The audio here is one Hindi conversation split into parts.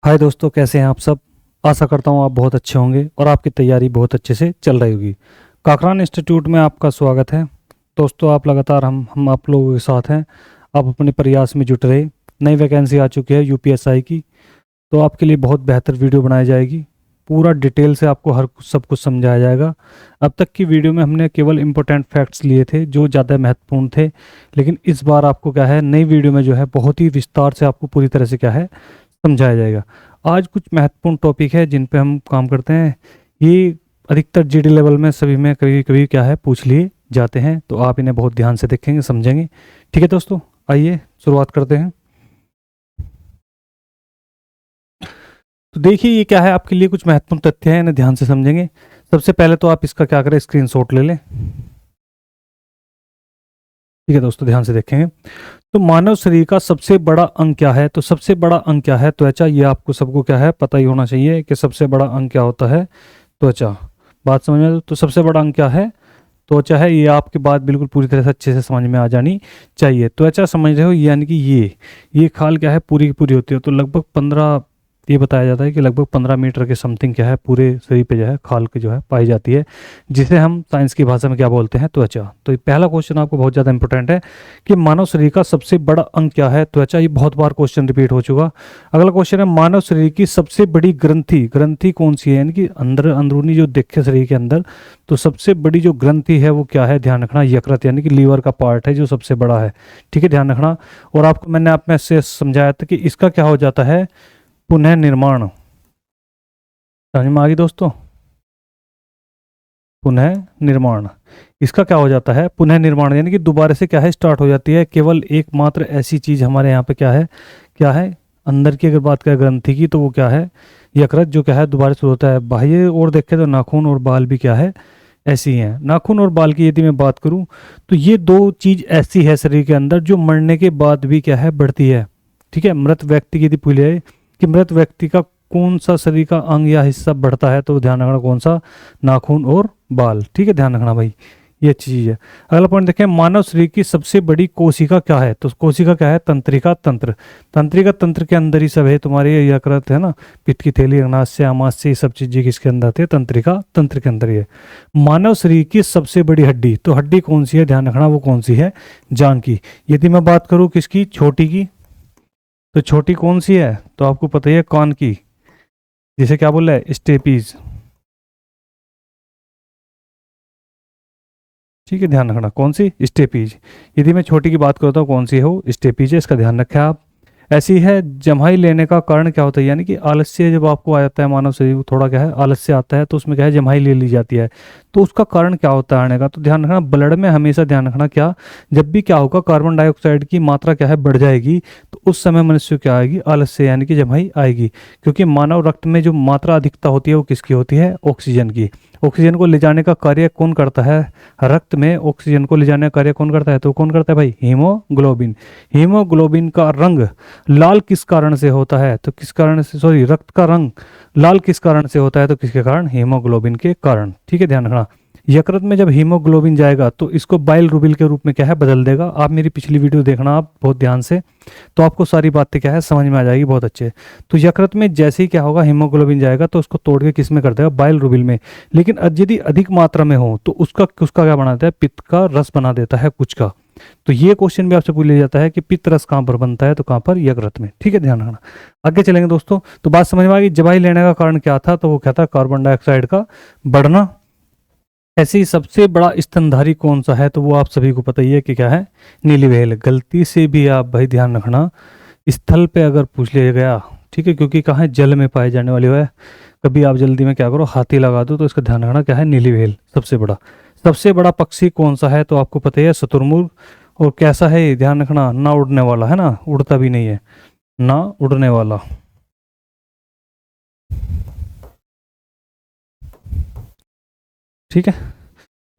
हाय दोस्तों, कैसे हैं आप सब। आशा करता हूँ आप बहुत अच्छे होंगे और आपकी तैयारी बहुत अच्छे से चल रही होगी। काकरान इंस्टीट्यूट में आपका स्वागत है। दोस्तों, आप लगातार हम आप लोगों के साथ हैं। आप अपने प्रयास में जुट रहे। नई वैकेंसी आ चुकी है यूपीएसआई की, तो आपके लिए बहुत बेहतर वीडियो बनाई जाएगी। पूरा डिटेल से आपको हर कुछ सब कुछ समझाया जाएगा। अब तक की वीडियो में हमने केवल इंपॉर्टेंट फैक्ट्स लिए थे जो ज़्यादा महत्वपूर्ण थे, लेकिन इस बार आपको क्या है, नई वीडियो में जो है बहुत ही विस्तार से आपको पूरी तरह से क्या है समझाया जाएगा। आज कुछ महत्वपूर्ण टॉपिक है जिन पे हम काम करते हैं। ये अधिकतर जीडी लेवल में सभी में कभी कभी क्या है पूछ लिए जाते हैं, तो आप इन्हें बहुत ध्यान से देखेंगे, समझेंगे। ठीक है दोस्तों, आइए शुरुआत करते हैं। तो देखिए, ये क्या है, आपके लिए कुछ महत्वपूर्ण तथ्य हैं, इन्हें ध्यान से समझेंगे। सबसे पहले तो आप इसका क्या करें, स्क्रीनशॉट ले लें। ठीक है दोस्तों, ध्यान से देखेंगे। तो मानव शरीर का सबसे बड़ा अंग क्या है, तो सबसे बड़ा अंग क्या है, त्वचा। ये आपको सबको क्या है पता ही होना चाहिए कि सबसे बड़ा अंग क्या होता है, त्वचा। बात समझ में, तो सबसे बड़ा अंग क्या है, त्वचा है। ये आपकी बात बिल्कुल पूरी तरह से अच्छे से समझ में आ जानी चाहिए। त्वचा समझ रहे हो, यानी कि ये खाल क्या है पूरी की पूरी होती है। तो लगभग 15, ये बताया जाता है कि लगभग 15 मीटर के समथिंग क्या है पूरे शरीर पे जो है खाल की जो है पाई जाती है, जिसे हम साइंस की भाषा में क्या बोलते हैं, त्वचा। तो ये पहला क्वेश्चन आपको बहुत ज़्यादा इंपॉर्टेंट है कि मानव शरीर का सबसे बड़ा अंग क्या है, त्वचा। ये बहुत बार क्वेश्चन रिपीट हो चुका। अगला क्वेश्चन है, मानव शरीर की सबसे बड़ी ग्रंथि ग्रंथि कौन सी है, यानी कि अंदर अंदरूनी जो देखे शरीर के अंदर, तो सबसे बड़ी जो ग्रंथि है वो क्या है, ध्यान रखना, यकृत, यानी कि लीवर का पार्ट है जो सबसे बड़ा है। ठीक है, ध्यान रखना। और आपको मैंने आप में से समझाया था कि इसका क्या हो जाता है, पुनः निर्माण। समझ में आ गई दोस्तों, पुनः निर्माण। इसका क्या हो जाता है, पुनः निर्माण, यानी कि दोबारा से क्या है स्टार्ट हो जाती है। केवल एकमात्र ऐसी चीज हमारे यहाँ पे क्या है अंदर की अगर बात करें ग्रंथि की, तो वो क्या है, यकृत, जो क्या है दोबारा शुरू होता है। बाह्य और देखें तो नाखून और बाल भी क्या है ऐसी ही हैं। नाखून और बाल की यदि मैं बात करूं, तो ये दो चीज ऐसी है शरीर के अंदर जो मरने के बाद भी क्या है बढ़ती है। ठीक है, मृत व्यक्ति की यदि पूछे कि मृत व्यक्ति का कौन सा शरीर का अंग या हिस्सा बढ़ता है, तो ध्यान रखना कौन सा, नाखून और बाल। ठीक है, ध्यान रखना भाई, ये अच्छी चीज है। अगला पॉइंट देखें, मानव शरीर की सबसे बड़ी कोशिका क्या है, तो कोशिका क्या है, तंत्रिका तंत्र। तंत्रिका तंत्र के अंदर ही सब है तुम्हारे, ये यकृत है ना, पित्त की थैली, अग्नाशय, आमाशय, ये सब चीजें किसके अंदर आती है, तंत्रिका तंत्र के अंदर ही है। मानव शरीर की सबसे बड़ी हड्डी, तो हड्डी कौन सी है, ध्यान रखना वो कौन सी है, जांघ की। यदि मैं बात करूं किसकी, छोटी की, तो छोटी कौन सी है, तो आपको पता ही है, कान की, जिसे क्या बोल रहा है, स्टेपीज। ठीक है, ध्यान रखना कौन सी, स्टेपीज। यदि मैं छोटी की बात करता हूँ कौन सी है वो, स्टेपीज है, इसका ध्यान रखें आप। ऐसी है, जम्हाई लेने का कारण क्या होता है, यानी कि आलस्य जब आपको आ जाता है, मानव शरीर को थोड़ा क्या है आलस्य आता है, तो उसमें क्या है जम्हाई ले ली जाती है। तो उसका कारण क्या होता है आने का, तो ध्यान रखना ब्लड में हमेशा ध्यान रखना क्या, जब भी क्या होगा कार्बन डाइऑक्साइड की मात्रा क्या है बढ़ जाएगी, तो उस समय मनुष्य क्या आएगी, आलस्य, यानी कि जम्हाई आएगी। क्योंकि मानव रक्त में जो मात्रा अधिकता होती है वो किसकी होती है, ऑक्सीजन की। ऑक्सीजन को ले जाने का कार्य कौन करता है, रक्त में ऑक्सीजन को ले जाने का कार्य कौन करता है, तो कौन करता है भाई, हीमोग्लोबिन। हीमोग्लोबिन का रंग लाल किस कारण से होता है, तो किस कारण से, सॉरी, रक्त का रंग लाल किस कारण से होता है, तो किसके कारण, हीमोग्लोबिन के कारण। ठीक है, ध्यान रखना। यकृत में जब हीमोग्लोबिन जाएगा तो इसको बाइल रूबिल के रूप में क्या है बदल देगा। आप मेरी पिछली वीडियो देखना आप बहुत ध्यान से, तो आपको सारी बातें क्या है समझ में आ जाएगी बहुत अच्छे। तो यकृत में जैसे ही क्या होगा, हीमोग्लोबिन जाएगा तो उसको तोड़ के किस में कर देगा, बाइल रूबिल में। लेकिन यदि अधिक मात्रा में हो तो उसका उसका क्या बना देता है, पित्त का रस बना देता है कुछ का। तो ये क्वेश्चन भी आपसे पूछ लिया जाता है कि पित्त रस कहाँ पर बनता है, तो कहाँ पर, यकृत में। ठीक है, ध्यान रखना। आगे चलेंगे दोस्तों, तो बात समझ में आ गई। जवाई लेने का कारण क्या था, तो वो क्या था, कार्बन डाइऑक्साइड का बढ़ना। ऐसे ही सबसे बड़ा स्तनधारी कौन सा है, तो वो आप सभी को पता ही है कि क्या है, नीली व्हेल। गलती से भी आप भाई ध्यान रखना, स्थल पे अगर पूछ लिया गया, ठीक है, क्योंकि कहाँ है, जल में पाए जाने वाली है। कभी आप जल्दी में क्या करो, हाथी लगा दो, तो इसका ध्यान रखना क्या है, नीली व्हेल सबसे बड़ा। सबसे बड़ा पक्षी कौन सा है, तो आपको पता ही है, शुतुरमुर्ग। और कैसा है ये, ध्यान रखना, ना उड़ने वाला है ना, उड़ता भी नहीं है, ना उड़ने वाला। ठीक है,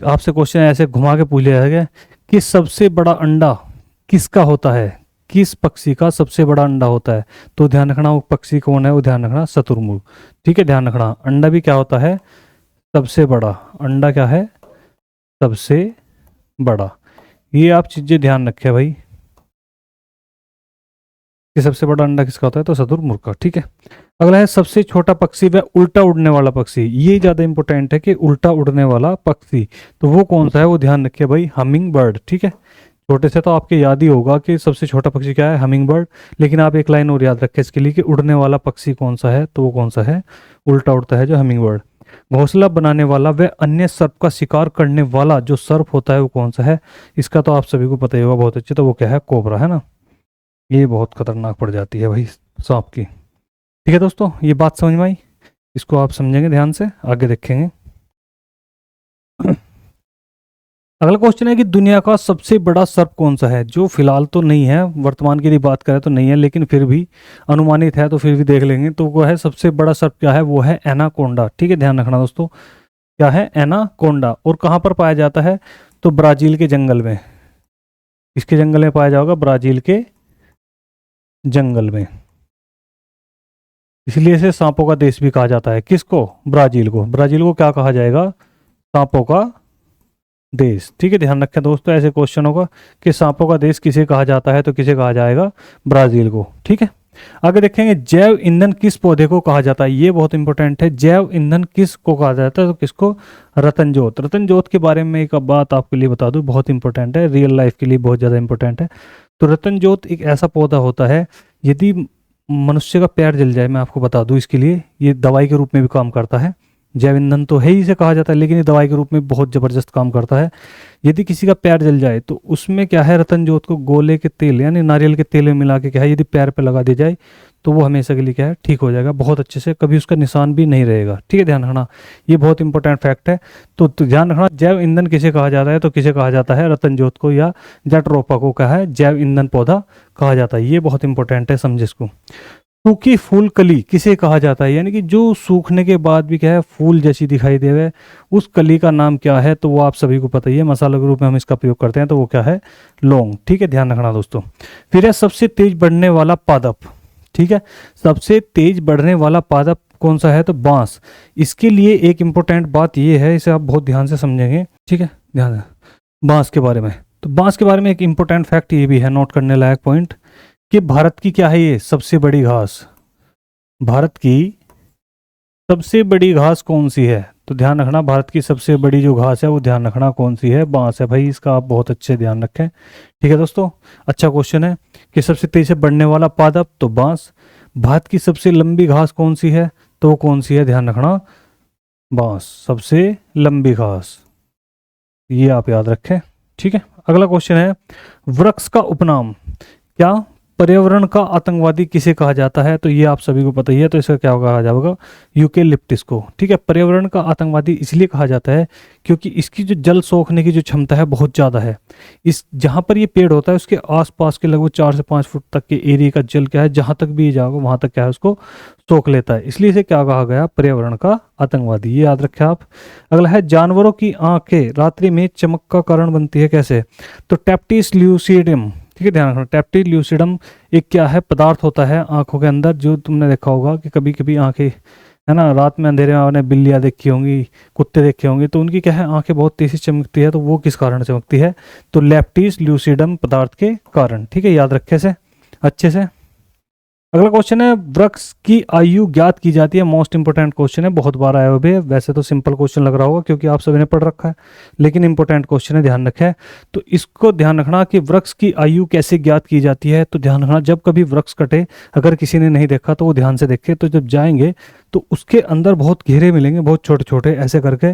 आपसे क्वेश्चन ऐसे घुमा के पूछ लिया गया कि सबसे बड़ा अंडा किसका होता है, किस पक्षी का सबसे बड़ा अंडा होता है, तो ध्यान रखना वो पक्षी कौन है, वो ध्यान रखना शुतुरमुर्ग। ठीक है, ध्यान रखना, अंडा भी क्या होता है, सबसे बड़ा। अंडा क्या है, सबसे बड़ा। ये आप चीजें ध्यान रखें भाई, कि सबसे बड़ा अंडा किसका होता है, तो शुतुरमुर्ग का। ठीक है, अगला है सबसे छोटा पक्षी व उल्टा उड़ने वाला पक्षी। ये ज्यादा इंपॉर्टेंट है कि उल्टा उड़ने वाला पक्षी, तो वो कौन सा है, वो ध्यान रखिए भाई, हमिंग बर्ड। ठीक है, छोटे से तो आपके याद ही होगा कि सबसे छोटा पक्षी क्या है, हमिंग बर्ड। लेकिन आप एक लाइन और याद रखें इसके लिए कि उड़ने वाला पक्षी कौन सा है, तो वो कौन सा है, उल्टा उड़ता है जो हमिंग बर्ड। घोंसला बनाने वाला व अन्य सर्प का शिकार करने वाला जो सर्प होता है वो कौन सा है, इसका तो आप सभी को पता ही होगा बहुत अच्छे, तो वो क्या है, कोबरा है ना। ये बहुत खतरनाक पड़ जाती है भाई सांप की। ठीक है दोस्तों, ये बात समझ में आई, इसको आप समझेंगे ध्यान से, आगे देखेंगे। अगला क्वेश्चन है कि दुनिया का सबसे बड़ा सर्प कौन सा है, जो फिलहाल तो नहीं है, वर्तमान की यदि बात करें तो नहीं है, लेकिन फिर भी अनुमानित है, तो फिर भी देख लेंगे। तो वो है सबसे बड़ा सर्प क्या है, वो है एनाकोंडा। ठीक है, ध्यान रखना दोस्तों, क्या है, एनाकोंडा। और कहाँ पर पाया जाता है, तो ब्राजील के जंगल में। इसके जंगल में पाया जाएगा, ब्राजील के जंगल में। इसलिए इसे सांपों का देश भी कहा जाता है। किसको, ब्राजील को। ब्राजील को क्या कहा जाएगा, सांपों का देश। ठीक है, ध्यान रखें दोस्तों, ऐसे क्वेश्चन होगा कि सांपों का देश किसे कहा जाता है, तो किसे कहा जाएगा, ब्राजील को। ठीक है, आगे देखेंगे जैव ईंधन किस पौधे को कहा जाता है, ये बहुत इंपॉर्टेंट है। जैव ईंधन किस को कहा जाता है, तो किसको, रतन जोत। रतन जोत के बारे में एक बात आपके लिए बता दूं, बहुत इंपॉर्टेंट है, रियल लाइफ के लिए बहुत ज़्यादा इंपॉर्टेंट है। तो रतन जोत एक ऐसा पौधा होता है, यदि मनुष्य का पैर जल जाए, मैं आपको बता दूं इसके लिए, ये दवाई के रूप में भी काम करता है। जैव ईंधन तो है ही इसे कहा जाता है, लेकिन ये दवाई के रूप में बहुत ज़बरदस्त काम करता है। यदि किसी का पैर जल जाए तो उसमें क्या है, रतन जोत को गोले के तेल यानी नारियल के तेल में मिला के क्या है, यदि पैर पे लगा दिया जाए तो वो हमेशा के लिए क्या है, ठीक हो जाएगा बहुत अच्छे से, कभी उसका निशान भी नहीं रहेगा। ठीक है, ध्यान रखना, ये बहुत इंपॉर्टेंट फैक्ट है। तो ध्यान रखना, जैव ईंधन किसे कहा जाता है, तो किसे कहा जाता है, रतन जोत को या जटरोपा को क्या है, जैव ईंधन पौधा कहा जाता है। ये बहुत इंपॉर्टेंट है, समझे इसको। सूखी फूल कली किसे कहा जाता है, यानी कि जो सूखने के बाद भी क्या है, फूल जैसी दिखाई देवे, उस कली का नाम क्या है, तो वो आप सभी को पता ही है, मसाला के रूप में हम इसका प्रयोग करते हैं, तो वो क्या है, लौंग। ठीक है, ध्यान रखना दोस्तों। फिर है सबसे तेज बढ़ने वाला पादप। ठीक है, सबसे तेज बढ़ने वाला पादप कौन सा है, तो बांस। इसके लिए एक इंपॉर्टेंट बात ये है, इसे आप बहुत ध्यान से समझेंगे। ठीक है, ध्यान बांस के बारे में, तो बांस के बारे में एक इंपॉर्टेंट फैक्ट ये भी है, नोट करने लायक पॉइंट, कि भारत की क्या है ये सबसे बड़ी घास। भारत की सबसे बड़ी घास कौन सी है, तो ध्यान रखना, भारत की सबसे बड़ी जो घास है वो ध्यान रखना कौन सी है, बांस है भाई, इसका आप बहुत अच्छे ध्यान रखें। ठीक है दोस्तों, अच्छा क्वेश्चन है कि सबसे तेजी से बढ़ने वाला पादप, तो बांस। भारत की सबसे लंबी घास कौन सी है, तो वो कौन सी है, ध्यान रखना, बांस, सबसे लंबी घास, ये आप याद रखें। ठीक है, अगला क्वेश्चन है वृक्ष का उपनाम, क्या पर्यावरण का आतंकवादी किसे कहा जाता है, तो ये आप सभी को पता ही है, तो इसका क्या कहा जाएगा, यूकेलिप्टिस को। ठीक है, पर्यावरण का आतंकवादी इसलिए कहा जाता है क्योंकि इसकी जो जल सोखने की जो क्षमता है बहुत ज़्यादा है। इस जहाँ पर ये पेड़ होता है उसके आसपास के लगभग 4 से 5 फुट तक के एरिया का जल क्या है, जहाँ तक भी ये जाएगा वहाँ तक क्या है, उसको सोख लेता है, इसलिए इसे क्या कहा गया, पर्यावरण का आतंकवादी, ये याद रखें आप। अगला है जानवरों की आंखें रात्रि में चमक का कारण बनती है, कैसे, तो टैप्टिस ल्यूसिडम। ठीक है, ध्यान रखना, टैप्टिस ल्यूसिडम एक क्या है, पदार्थ होता है आंखों के अंदर, जो तुमने देखा होगा कि कभी कभी आंखें है ना, रात में अंधेरे में आपने बिल्लियाँ देखी होंगी, कुत्ते देखे होंगे, तो उनकी क्या है, आंखें बहुत तेजी से चमकती है, तो वो किस कारण चमकती है, तो लैप्टिस ल्यूसिडम पदार्थ के कारण। ठीक है, याद रखे से अच्छे से। अगला क्वेश्चन है वृक्ष की आयु ज्ञात की जाती है, मोस्ट इंपोर्टेंट क्वेश्चन है, बहुत बार आया हुआ भी है, वैसे तो सिंपल क्वेश्चन लग रहा होगा क्योंकि आप सभी ने पढ़ रखा है, लेकिन इंपॉर्टेंट क्वेश्चन है, ध्यान रखें। तो इसको ध्यान रखना कि वृक्ष की आयु कैसे ज्ञात की जाती है, तो ध्यान रखना, जब कभी वृक्ष कटे, अगर किसी ने नहीं देखा तो वो ध्यान से देखे, तो जब जाएंगे तो उसके अंदर बहुत घेरे मिलेंगे, बहुत छोटे छोटे ऐसे करके।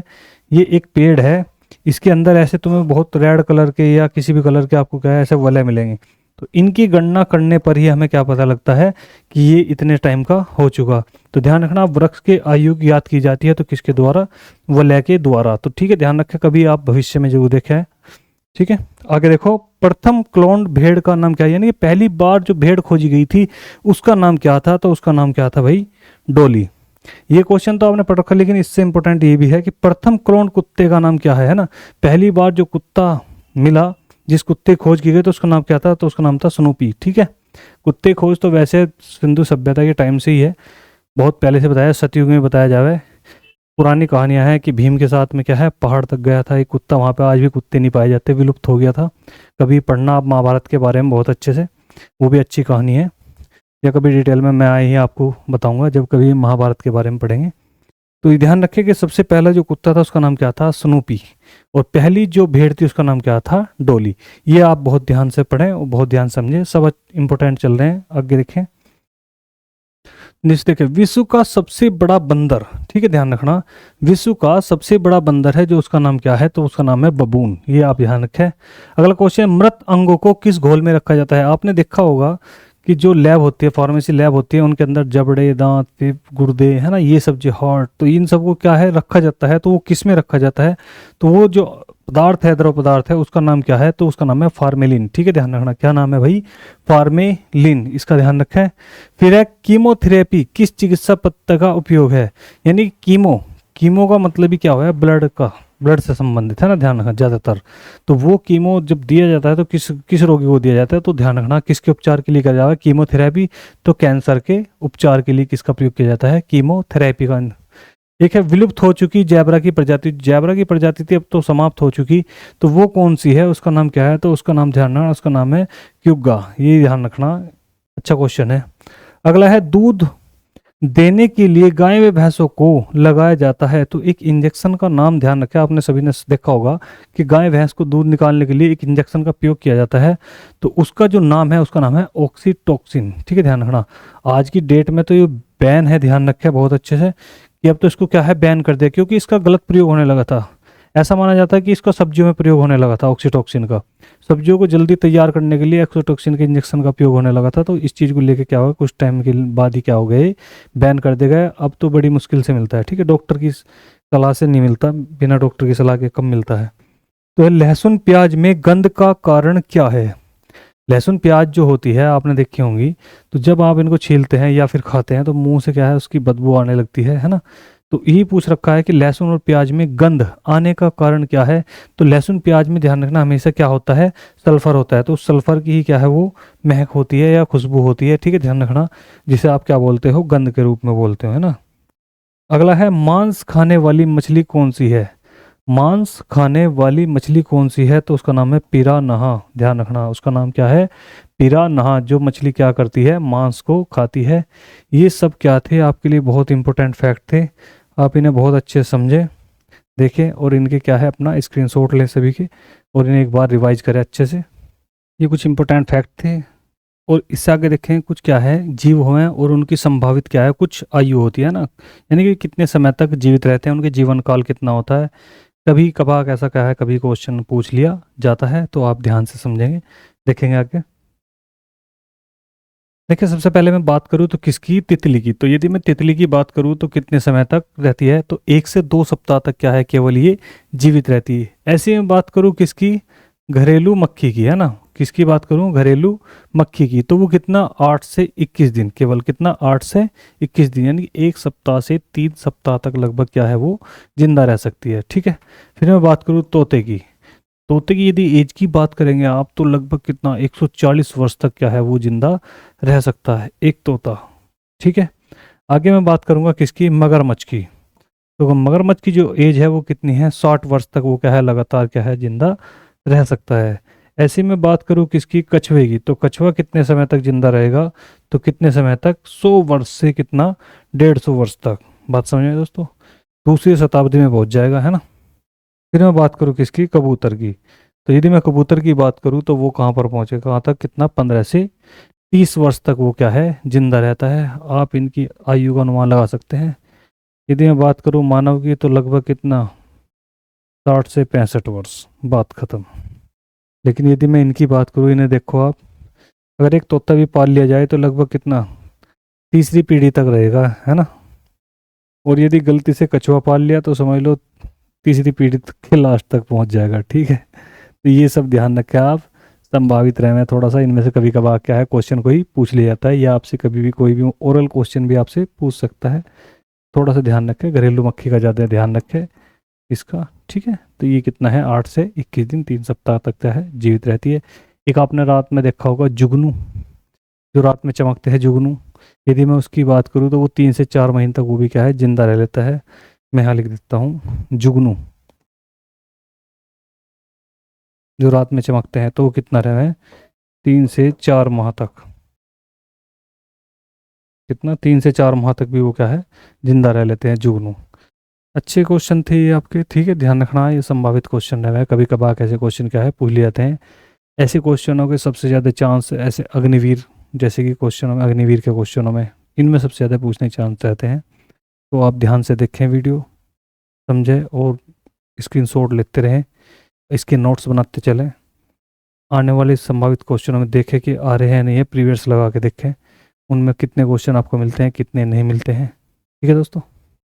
ये एक पेड़ है, इसके अंदर ऐसे तुम्हें बहुत रेड कलर के या किसी भी कलर के आपको क्या है, ऐसे वलय मिलेंगे। तो इनकी गणना करने पर ही हमें क्या पता लगता है कि ये इतने टाइम का हो चुका। तो ध्यान रखना, वृक्ष के आयु की याद की जाती है, तो किसके द्वारा, वलय के द्वारा। तो ठीक है, ध्यान रखें, कभी आप भविष्य में जरूर देखें। ठीक है, आगे देखो, प्रथम क्लोन्ड भेड़ का नाम क्या है, यानी कि पहली बार जो भेड़ खोजी गई थी उसका नाम क्या था, तो उसका नाम क्या था भाई, डोली। ये क्वेश्चन तो आपने पढ़ रखा, लेकिन इससे इंपॉर्टेंट ये भी है कि प्रथम क्लोन कुत्ते का नाम क्या है ना, पहली बार जो कुत्ता मिला, जिस कुत्ते खोज की गई, तो उसका नाम क्या था, तो उसका नाम था स्नूपी। ठीक है, कुत्ते खोज तो वैसे सिंधु सभ्यता के टाइम से ही है, बहुत पहले से बताया, सतयुग में बताया जावे, पुरानी कहानियां हैं कि भीम के साथ में क्या है, पहाड़ तक गया था एक कुत्ता, वहाँ पे आज भी कुत्ते नहीं पाए जाते, विलुप्त हो गया था। कभी पढ़ना आप महाभारत के बारे में बहुत अच्छे से, वो भी अच्छी कहानी है। या कभी डिटेल में मैं आए ही आपको बताऊंगा जब कभी महाभारत के बारे में पढ़ेंगे। तो ये ध्यान रखें कि सबसे पहला जो कुत्ता था उसका नाम क्या था, स्नूपी। और पहली जो भेड़ थी उसका नाम क्या था, डोली। ये आप बहुत ध्यान से पढ़ें और बहुत ध्यान समझें, सब इंपॉर्टेंट चल रहे हैं। आगे देखें, नीचे देखें, विश्व का सबसे बड़ा बंदर, ठीक है ध्यान रखना, विश्व का सबसे बड़ा बंदर है जो, उसका नाम क्या है, तो उसका नाम है बबून। ये आप ध्यान रखें। अगला क्वेश्चन, मृत अंगों को किस घोल में रखा जाता है। आपने देखा होगा कि जो लैब होती है, फार्मेसी लैब होती है, उनके अंदर जबड़े, दांत, पेट, गुर्दे, है ना, ये सब जो हार्ट, तो इन सबको क्या है रखा जाता है, तो वो किस में रखा जाता है, तो वो जो पदार्थ है, द्रव पदार्थ है, उसका नाम क्या है, तो उसका नाम है फार्मेलिन। ठीक है ध्यान रखना, क्या नाम है भाई, फार्मेलिन, इसका ध्यान रखें। फिर है कीमोथेरेपी किस चिकित्सा पद्धति का उपयोग है। यानी कीमो, कीमो का मतलब ही क्या हुआ है, ब्लड का, ब्लड से संबंधित है ना, ध्यान रखना ज्यादातर। तो वो कीमो जब दिया जाता है तो किस किस रोगी को दिया जाता है, तो ध्यान रखना किसके उपचार के लिए किया जाता है, कीमोथेरेपी। तो कैंसर के उपचार के लिए किसका प्रयोग किया जाता है, कीमोथेरेपी का। एक है विलुप्त हो चुकी जैबरा की प्रजाति, जैबरा की प्रजाति थी अब तो समाप्त हो चुकी, तो वो कौन सी है, उसका नाम क्या है, तो उसका नाम ध्यान रखना, उसका नाम है क्यूगा। ये ध्यान रखना, अच्छा क्वेश्चन है। अगला है, दूध देने के लिए गाय व भैंसों को लगाया जाता है, तो एक इंजेक्शन का नाम ध्यान रखें। आपने सभी ने देखा होगा कि गाय भैंस को दूध निकालने के लिए एक इंजेक्शन का प्रयोग किया जाता है, तो उसका जो नाम है उसका नाम है ऑक्सीटोक्सिन। ठीक है ध्यान रखना। आज की डेट में तो ये बैन है, ध्यान रखें बहुत अच्छे से, कि अब तो इसको क्या है, बैन कर दिया, क्योंकि इसका गलत प्रयोग होने लगा था। ऐसा माना जाता है कि इसका सब्जियों में प्रयोग होने लगा था, ऑक्सीटोक्सिन का। सब्जियों को जल्दी तैयार करने के लिए ऑक्सीटोक्सिन के इंजेक्शन का उपयोग होने लगा था, तो इस चीज़ को लेके क्या हुआ, कुछ टाइम के बाद ही क्या हो गए, बैन कर दिया गया। अब तो बड़ी मुश्किल से मिलता है, ठीक है, डॉक्टर की सलाह से नहीं मिलता, बिना डॉक्टर की सलाह के कम मिलता है। तो लहसुन प्याज में गंध का कारण क्या है। लहसुन प्याज जो होती है आपने देखी होंगी, तो जब आप इनको छीलते हैं या फिर खाते हैं तो मुंह से क्या है, उसकी बदबू आने लगती है ना। तो यही पूछ रखा है कि लहसुन और प्याज में गंध आने का कारण क्या है। तो लहसुन प्याज में ध्यान रखना हमेशा क्या होता है, सल्फर होता है, तो सल्फर की ही क्या है वो महक होती है या खुशबू होती है। ठीक है ध्यान रखना, जिसे आप क्या बोलते हो, गंध के रूप में बोलते हो, है ना। अगला है, मांस खाने वाली मछली कौन सी है। मांस खाने वाली मछली कौन सी है, तो उसका नाम है पिरानहा। ध्यान रखना, उसका नाम क्या है, पिरानहा। जो मछली क्या करती है, मांस को खाती है। ये सब क्या थे, आपके लिए बहुत इंपॉर्टेंट फैक्ट थे, आप इन्हें बहुत अच्छे से समझें, देखें, और इनके क्या है अपना स्क्रीनशॉट लें सभी के, और इन्हें एक बार रिवाइज करें अच्छे से। ये कुछ इंपॉर्टेंट फैक्ट थे। और इससे आगे देखें, कुछ क्या है, जीव हैं और उनकी संभावित क्या है, कुछ आयु होती है ना, यानी कि कितने समय तक जीवित रहते हैं, उनके जीवन काल कितना होता है। कभी कभार ऐसा क्या है, कभी क्वेश्चन पूछ लिया जाता है, तो आप ध्यान से समझेंगे, देखेंगे आगे। देखिए सबसे पहले मैं बात करूं तो किसकी, तितली की। तो यदि मैं तितली की बात करूं तो कितने समय तक रहती है, तो 1 से 2 सप्ताह तक क्या है, केवल ये जीवित रहती है। ऐसे में बात करूं किसकी, घरेलू मक्खी की, है ना, किसकी बात करूं, घरेलू मक्खी की, तो वो कितना, 8 से 21 दिन, केवल कितना, 8 से 21 दिन, यानी कि 1 सप्ताह से 3 सप्ताह तक लगभग क्या है वो जिंदा रह सकती है। ठीक है। फिर मैं बात करूं तोते की। तोते की यदि एज की बात करेंगे आप, तो लगभग कितना, 140 वर्ष तक क्या है वो जिंदा रह सकता है एक तोता। ठीक है। आगे मैं बात करूंगा किसकी, मगरमच्छ की। तो मगरमच्छ की जो एज है वो कितनी है, 60 वर्ष तक वो क्या है लगातार क्या है जिंदा रह सकता है। ऐसे में बात करूं किसकी, कछुए की। तो कछुआ कितने समय तक जिंदा रहेगा, तो कितने समय तक, 100 वर्ष से कितना, 150 वर्ष तक। बात समझ में दोस्तों, दूसरी शताब्दी में पहुंच जाएगा, है ना। फिर मैं बात करूं किसकी, कबूतर की। तो यदि मैं कबूतर की बात करूं तो वो कहाँ पर पहुंचे, कहाँ तक, कितना, 15 से 30 वर्ष तक वो क्या है जिंदा रहता है। आप इनकी आयु का अनुमान लगा सकते हैं। यदि मैं बात करूं मानव की, तो लगभग कितना, 60 से 65 वर्ष, बात खत्म। लेकिन यदि मैं इनकी बात करूं, इन्हें देखो आप, अगर एक तोता भी पाल लिया जाए तो लगभग कितना, तीसरी पीढ़ी तक रहेगा, है ना। और यदि गलती से कछुआ पाल लिया तो समझ लो तीसरी पीढ़ी तक के लास्ट तक पहुंच जाएगा। ठीक है। तो ये सब ध्यान रखें आप, संभावित रहे में थोड़ा सा, इनमें से कभी कभार क्या है क्वेश्चन कोई पूछ लिया जाता है, या आपसे कभी भी कोई भी ओरल क्वेश्चन भी आपसे पूछ सकता है। थोड़ा सा ध्यान रखें, घरेलू मक्खी का ज़्यादा ध्यान रखें इसका। ठीक है। तो ये कितना है, 8 से 21 दिन, 3 सप्ताह तक क्या है जीवित रहती है। एक आपने रात में देखा होगा जुगनू, जो रात में चमकते हैं जुगनू, यदि मैं उसकी बात करूँ तो वो 3 से 4 महीने तक वो भी क्या है जिंदा रह लेता है। मैं यहाँ लिख देता हूँ जुगनू, जो रात में चमकते हैं, तो वो कितना रहे, 3 से 4 माह तक। कितना 3 से 4 माह तक भी वो क्या है, जिंदा रह लेते हैं जुगनू। अच्छे क्वेश्चन थे ये आपके, ठीक है, ध्यान रखना ये संभावित क्वेश्चन है, कभी कभार ऐसे क्वेश्चन क्या है पूछ लिए जाते हैं। ऐसे क्वेश्चनों के सबसे ज़्यादा चांस ऐसे अग्निवीर जैसे कि क्वेश्चनों में, अग्निवीर के क्वेश्चनों में, इनमें सबसे ज़्यादा पूछने के चांस रहते हैं। तो आप ध्यान से देखें वीडियो, समझें और स्क्रीनशॉट लेते रहें, इसके नोट्स बनाते चलें। आने वाले संभावित क्वेश्चनों में देखें कि आ रहे हैं नहीं है, प्रीवियस लगा के देखें उनमें कितने क्वेश्चन आपको मिलते हैं, कितने नहीं मिलते हैं। ठीक है दोस्तों।